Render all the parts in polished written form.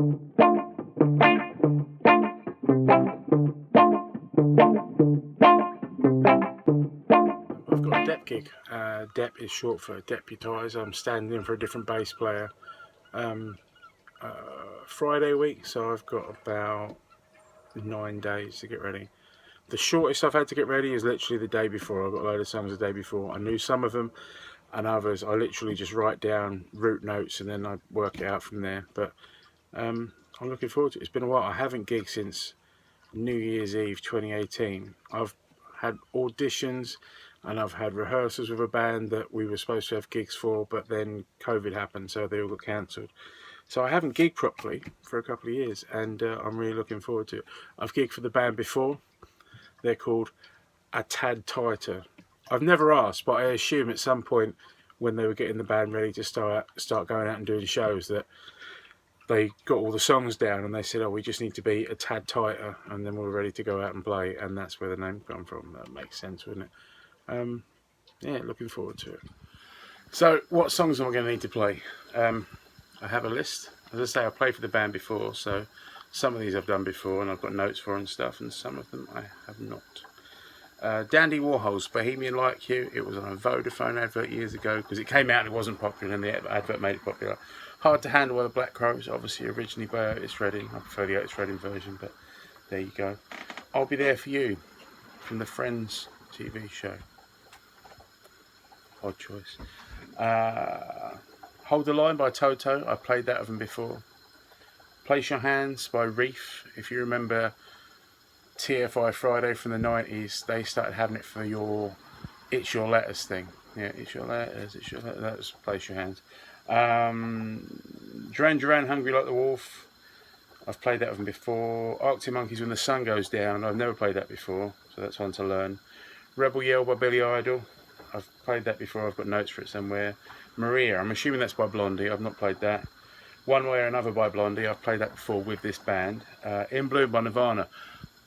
I've got a DEP gig. DEP is short for deputise. I'm standing in for a different bass player um, Friday week, so I've got about 9 days to get ready. The shortest I've had to get ready is literally the day before. I've got a load of songs the day before. I knew some of them, and others I literally just write down root notes and then I work it out from there. But I'm looking forward to it. It's been a while. I haven't gigged since New Year's Eve 2018. I've had auditions and I've had rehearsals with a band that we were supposed to have gigs for, but then COVID happened, so they all got cancelled. So I haven't gigged properly for a couple of years, and I'm really looking forward to it. I've gigged for the band before. They're called A Tad Tighter. I've never asked, but I assume at some point when they were getting the band ready to start going out and doing shows that they got all the songs down and they said, oh, we just need to be a tad tighter, and then we're ready to go out and play, and that's where the name come from. That makes sense, wouldn't it? Yeah, looking forward to it. So what songs am I going to need to play? I have a list. As I say, I played for the band before, so some of these I've done before and I've got notes for and stuff, and some of them I have not. Dandy Warhol's Bohemian Like You. It was on a Vodafone advert years ago because it came out and it wasn't popular, and the advert made it popular. Hard to Handle by the Black Crowes, obviously originally by Otis Redding. I prefer the Otis Redding version, but there you go. I'll Be There For You from the Friends TV show. Odd choice. Hold the Line by Toto. I played that of them before. Place Your Hands by Reef. If you remember TFI Friday from the 90s, they started having it for your It's Your Letters thing. Yeah, It's Your Letters, It's Your Letters. That was Place Your Hands. Duran Duran, Hungry Like the Wolf. I've played that of them before. Arctic Monkeys, When the Sun Goes Down. I've never played that before, so that's one to learn. Rebel Yell by Billy Idol. I've played that before. I've got notes for it somewhere. Maria. I'm assuming that's by Blondie. I've not played that. One Way or Another by Blondie. I've played that before with this band. In Bloom by Nirvana.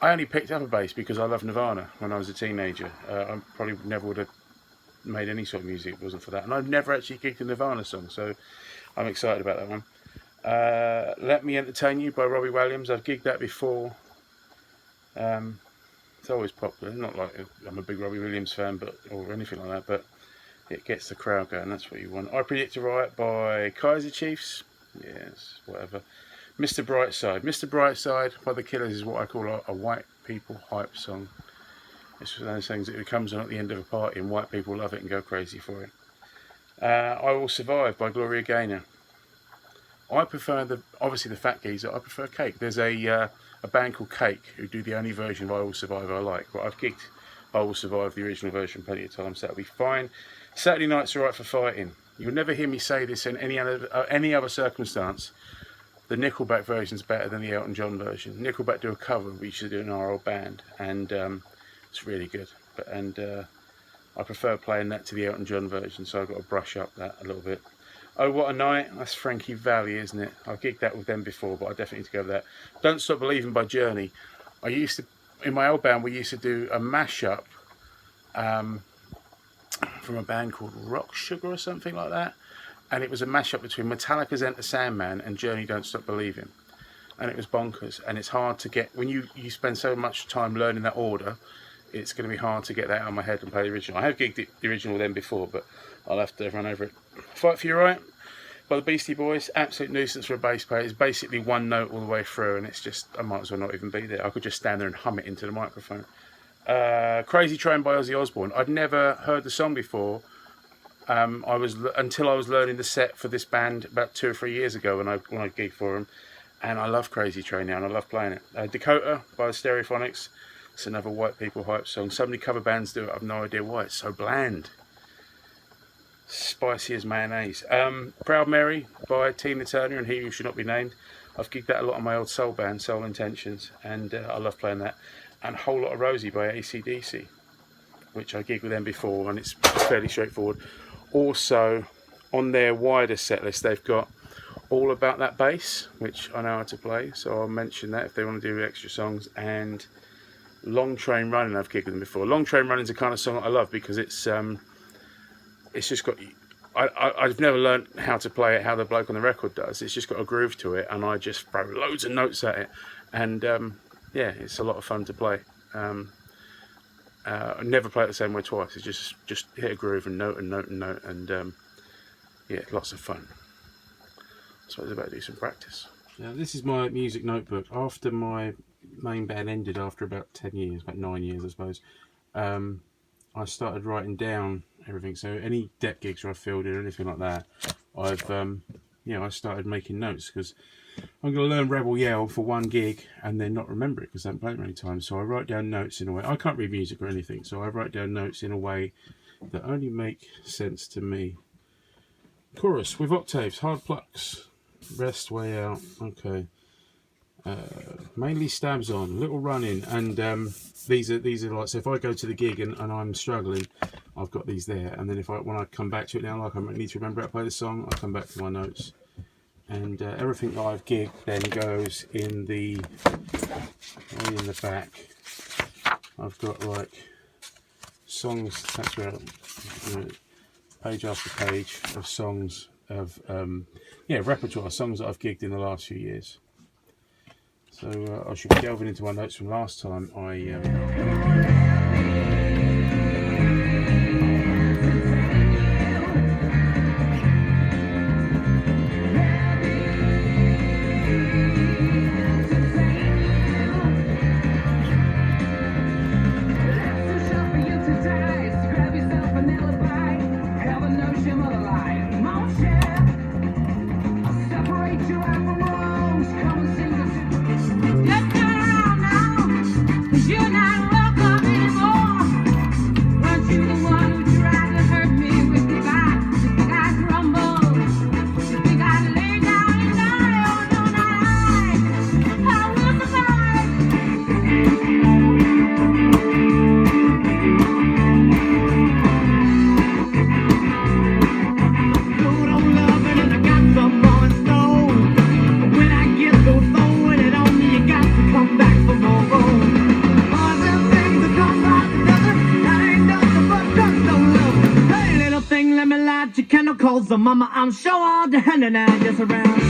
I only picked up a bass because I loved Nirvana when I was a teenager. I probably never would have made any sort of music if it wasn't for that. And I've never actually gigged a Nirvana song, so I'm excited about that one. Let Me Entertain You by Robbie Williams. I've gigged that before. It's always popular. Not like I'm a big Robbie Williams fan, or anything like that, but it gets the crowd going. That's what you want. I Predict a Riot by Kaiser Chiefs. Yes, whatever. Mr. Brightside. Mr. Brightside by The Killers is what I call a white people hype song. It's one of those things that comes on at the end of a party and white people love it and go crazy for it. I Will Survive by Gloria Gaynor. I prefer obviously the Fat Geezer. I prefer Cake. There's a band called Cake who do the only version of I Will Survive I like. But I've gigged I Will Survive, the original version, plenty of times, so that'll be fine. Saturday Night's Alright for Fighting. You'll never hear me say this in any other circumstance. The Nickelback version's better than the Elton John version. Nickelback do a cover we used to do in our old band, and it's really good. I prefer playing that to the Elton John version, so I've got to brush up that a little bit. Oh What a Night, that's Frankie Valli, isn't it? I've gigged that with them before, but I definitely need to go with that. Don't Stop Believing by Journey. In my old band, we used to do a mashup from a band called Rock Sugar or something like that. And it was a mashup between Metallica's Enter Sandman and Journey Don't Stop Believing. And it was bonkers. And it's hard to get, when you spend so much time learning that order, it's going to be hard to get that out of my head and play the original. I have gigged the original then before, but I'll have to run over it. Fight for Your Right by the Beastie Boys. Absolute nuisance for a bass player. It's basically one note all the way through, and it's just, I might as well not even be there. I could just stand there and hum it into the microphone. Crazy Train by Ozzy Osbourne. I'd never heard the song before. Until I was learning the set for this band about 2 or 3 years ago when I gigged for them, and I love Crazy Train now and I love playing it. Dakota by the Stereophonics. It's another white people hype song. So many cover bands do it. I've no idea why. It's so bland, spicy as mayonnaise. Proud Mary by Tina Turner and He Who Should Not Be Named. I've gigged that a lot on my old soul band, Soul Intentions, and I love playing that. And Whole Lot of Rosie by AC/DC, which I gigged with them before, and it's fairly straightforward. Also, on their wider set list, they've got All About That Bass, which I know how to play, so I'll mention that if they want to do extra songs. And Long Train Running, I've gigged with them before. Long Train Running is the kind of song that I love because it's just got I've never learned how to play it how the bloke on the record does. It's just got a groove to it, and I just throw loads of notes at it, and yeah, it's a lot of fun to play. I never play it the same way twice. It's just hit a groove and note and note and note, and yeah, lots of fun. I suppose I better do some practice. Now, this is my music notebook. After my main band ended, after about 10 years, about 9 years I suppose, I started writing down everything. So any Depp gigs I filled in or anything like that, I've I started making notes, because I'm going to learn Rebel Yell for one gig and then not remember it because I haven't played it many times. So I write down notes in a way. I can't read music or anything, so I write down notes in a way that only make sense to me. Chorus with octaves, hard plucks, rest way out. Okay. Mainly stabs on, little running, and these are like, so if I go to the gig and I'm struggling, I've got these there, and then when I come back to it now, like I need to remember how to play the song, I come back to my notes, and everything that I've gigged then goes in the back. I've got like songs, that's where page after page of songs of repertoire songs that I've gigged in the last few years. So I should be delving into my notes from last time calls the mama, I'm sure all the hand and I just around.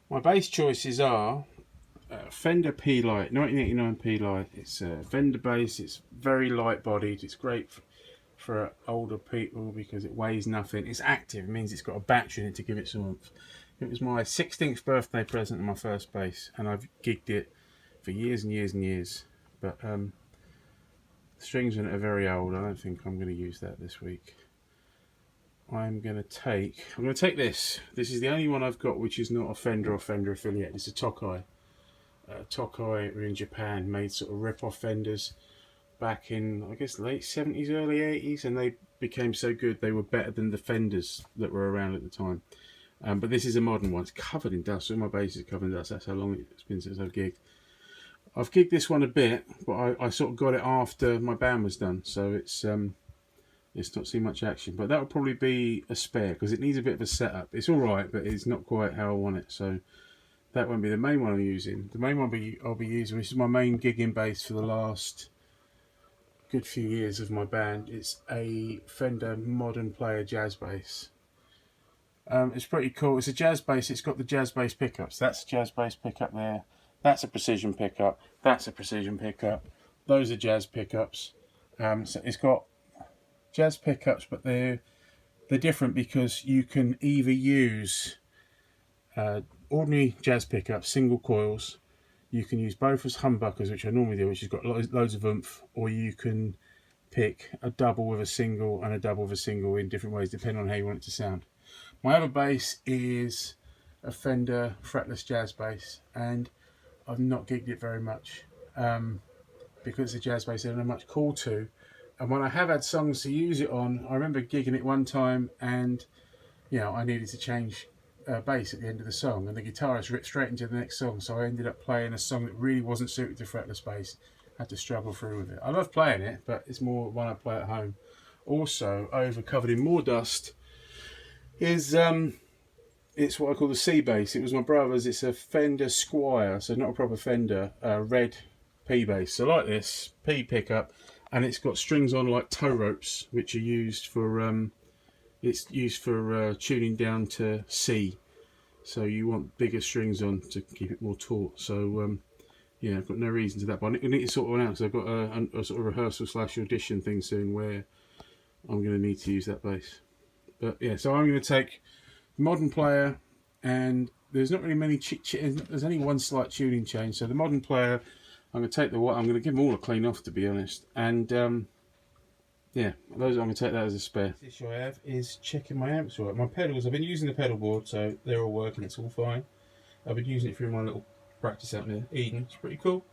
My bass choices are Fender P-Lite, 1989 P-Lite. It's a Fender bass. It's very light bodied. It's great for older people because it weighs nothing. It's active. It means it's got a battery in it to give it some oomph. It was my 16th birthday present of my first bass, and I've gigged it for years and years and years. But the strings on it are very old. I don't think I'm going to use that this week. I'm going to take this. This is the only one I've got which is not a Fender or Fender affiliate. It's a Tokai. Tokai are in Japan, made sort of rip-off Fenders back in, I guess, late 70s, early 80s, and they became so good they were better than the Fenders that were around at the time. But this is a modern one. It's covered in dust. All my bass is covered in dust. That's how long it's been since I've gigged. I've gigged this one a bit, but I sort of got it after my band was done, so it's not seen much action. But that will probably be a spare because it needs a bit of a setup. It's all right, but it's not quite how I want it. So that won't be the main one I'm using. The main one I'll be using, which is my main gigging bass for the last good few years of my band. It's a Fender Modern Player jazz bass. It's pretty cool. It's a jazz bass. It's got the jazz bass pickups. That's a jazz bass pickup there. That's a precision pickup. That's a precision pickup. Those are jazz pickups. So it's got jazz pickups, but they're different because you can either use ordinary jazz pickups, single coils. You can use both as humbuckers, which I normally do, which has got loads of oomph, or you can pick a double with a single and a double with a single in different ways, depending on how you want it to sound. My other bass is a Fender fretless jazz bass, and I've not gigged it very much because it's a jazz bass, and I'm much call to. And when I have had songs to use it on, I remember gigging it one time, and I needed to change bass at the end of the song, and the guitarist ripped straight into the next song, so I ended up playing a song that really wasn't suited to fretless bass. Had to struggle through with it. I love playing it, but it's more when I play at home. Also, over covered in more dust is it's what I call the C bass. It was my brother's. It's a Fender Squire, so not a proper Fender, red P bass. So like this P pickup, and it's got strings on like tow ropes, which are used for tuning down to C. So you want bigger strings on to keep it more taut. So yeah, I've got no reason to that, but I need to sort one out. So I've got a sort of rehearsal / audition thing soon where I'm going to need to use that bass. But yeah, so I'm going to take the Modern Player, and there's not really many. There's only one slight tuning change. So the Modern Player, I'm going to take I'm going to give them all a clean off, to be honest. And yeah, those I'm going to take that as a spare. The issue I have is checking my amps right. My pedals, I've been using the pedal board, so they're all working. It's all fine. I've been using it through my little practice amp there, Eden. It's pretty cool.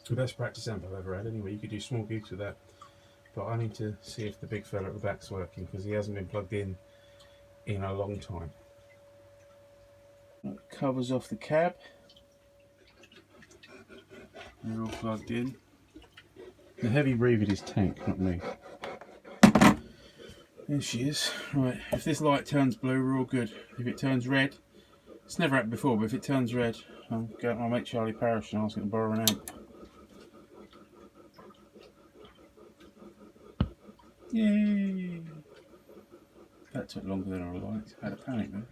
It's the best practice amp I've ever had. Anyway, you could do small gigs with that. But I need to see if the big fella at the back's working, because he hasn't been plugged in a long time. That covers off the cab. They're all plugged in. The heavy breather is Tank, not me. There she is. Right, if this light turns blue, we're all good. If it turns red, it's never happened before, but if it turns red, I'll go to my mate Charlie Parrish and ask him to borrow an amp. Yay! That took longer than I liked. I had a panic there.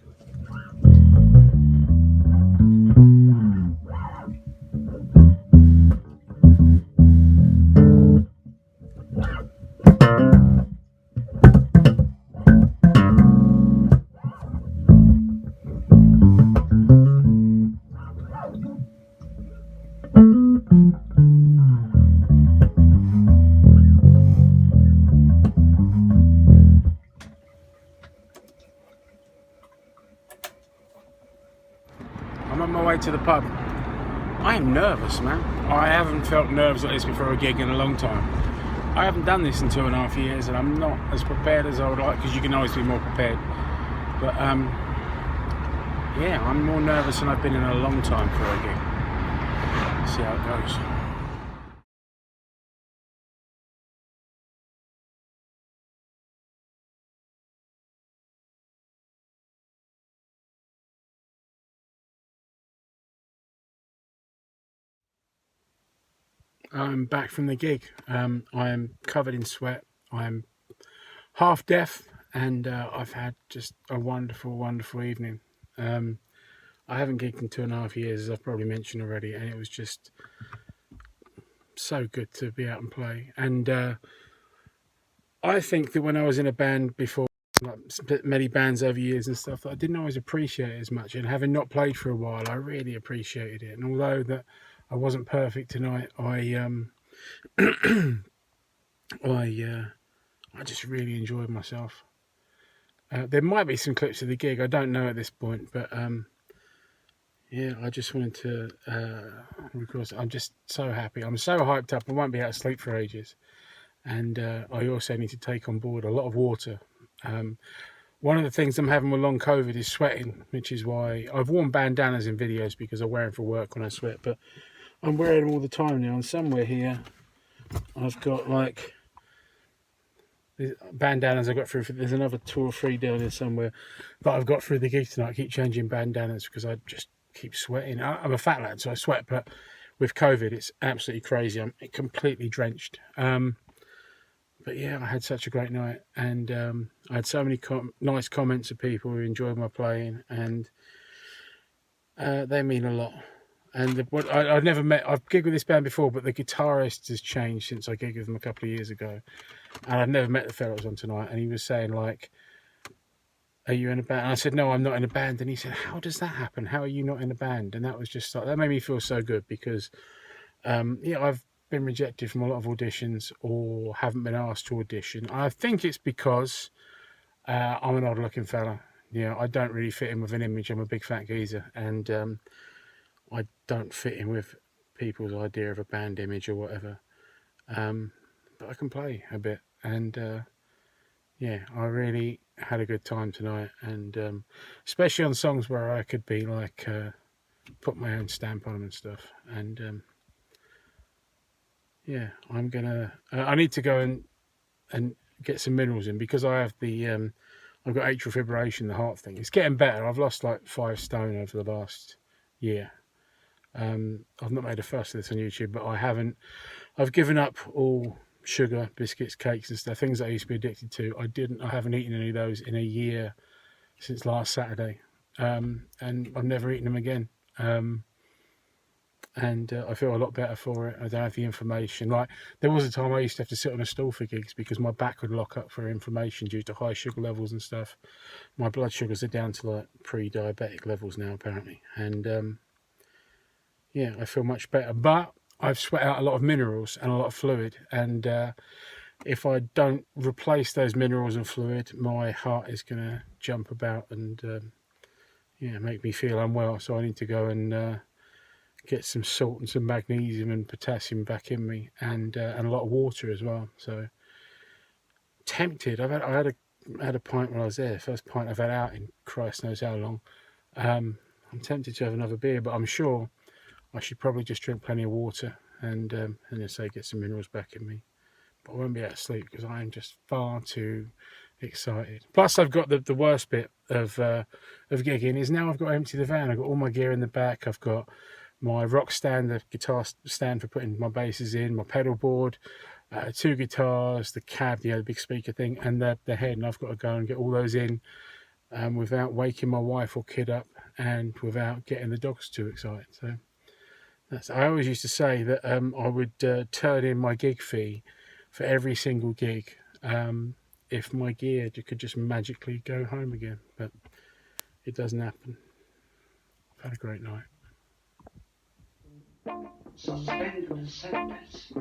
I'm on my way to the pub. I am nervous, man. I haven't felt nerves like this before a gig in a long time. I haven't done this in 2.5 years, and I'm not as prepared as I would like, because you can always be more prepared. But yeah, I'm more nervous than I've been in a long time for a gig. Let's see how it goes. I'm back from the gig. I am covered in sweat. I'm half deaf, and I've had just a wonderful, wonderful evening. I haven't gigged in 2.5 years, as I've probably mentioned already, and it was just so good to be out and play. And I think that when I was in a band before, like many bands over years and stuff, that I didn't always appreciate it as much. And having not played for a while, I really appreciated it. And although that I wasn't perfect tonight, I just really enjoyed myself. There might be some clips of the gig, I don't know at this point, but yeah, I just wanted to because I'm just so happy. I'm so hyped up. I won't be able to sleep for ages. And I also need to take on board a lot of water. One of the things I'm having with long COVID is sweating, which is why I've worn bandanas in videos, because I wear them for work when I sweat, but I'm wearing them all the time now. And somewhere here I've got like bandanas I got through. There's another 2 or 3 down there somewhere that I've got through the gig tonight. I keep changing bandanas because I just keep sweating. I'm a fat lad, so I sweat, but with COVID it's absolutely crazy. I'm completely drenched. but yeah, I had such a great night, and I had so many nice comments of people who enjoyed my playing, and they mean a lot. And I've never met, I've gigged with this band before, but the guitarist has changed since I gigged with them a couple of years ago, and I've never met the fellow that was on tonight, and he was saying like, "Are you in a band?" And I said, "No, I'm not in a band." And he said, "How does that happen? How are you not in a band?" And that was just like, that made me feel so good, because yeah, I've been rejected from a lot of auditions or haven't been asked to audition. I think it's because I'm an odd looking fella. Yeah, I don't really fit in with an image. I'm a big fat geezer, and I don't fit in with people's idea of a band image or whatever. But I can play a bit, and yeah, I really had a good time tonight, and especially on songs where I could be like put my own stamp on them and stuff. And yeah, I'm gonna. I need to go and get some minerals in, because I have the I've got atrial fibrillation, the heart thing. It's getting better. I've lost like 5 stone over the last year. I've not made a fuss of this on YouTube, but I've given up all sugar, biscuits, cakes and stuff, things I used to be addicted to. I haven't eaten any of those in a year since last Saturday, and I've never eaten them again. And I feel a lot better for it. I don't have the inflammation. Like, there was a time I used to have to sit on a stool for gigs because my back would lock up for inflammation due to high sugar levels and stuff. My blood sugars are down to like pre-diabetic levels now, apparently. And yeah, I feel much better. But I've sweat out a lot of minerals and a lot of fluid. And if I don't replace those minerals and fluid, my heart is going to jump about and yeah, make me feel unwell. So I need to go and get some salt and some magnesium and potassium back in me, and a lot of water as well. So tempted. I had a pint when I was there. First pint I've had out in Christ knows how long. I'm tempted to have another beer, but I'm sure I should probably just drink plenty of water and just say get some minerals back in me. But I won't be able to sleep because I am just far too excited. Plus, I've got the worst bit of gigging is now I've got to empty the van. I've got all my gear in the back. I've got my rock stand, the guitar stand for putting my basses in, my pedal board, 2 guitars, the cab, the big speaker thing, and the head. And I've got to go and get all those in without waking my wife or kid up, and without getting the dogs too excited. So I always used to say that I would turn in my gig fee for every single gig if my gear could just magically go home again, but it doesn't happen. I've had a great night. Suspend your sentence.